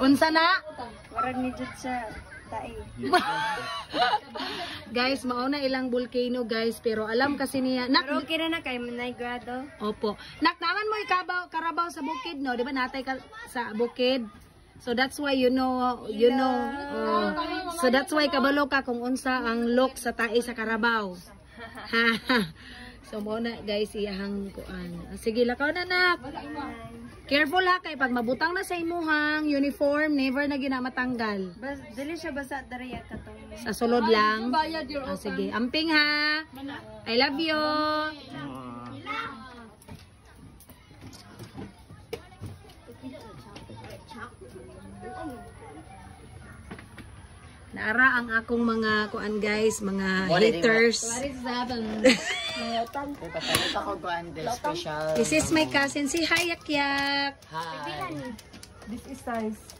Unsa na? Warag ni Jud sa tae. Guys, mauna ilang volcano guys, pero alam kasi niya. Pero okay na kay Manay Grado. Opo. Naman mo karabaw sa bukid, no? Di ba natay ka sa bukid? So that's why you know. So that's why kabalo ka kung unsa ang look sa tae sa karabaw. So mo na guys iyahang kuan. Sige lakaw na nak. Careful ha kay pag mabutang na sa imuhang uniform, never na ginamatanggal. Dili siya basa dariya katong. Sa sulod lang. Sige, amping ha. I love you. Naara ang akong mga kuan guys, mga haters. This is my cousin, si Hayak Yak. Hi. This is size.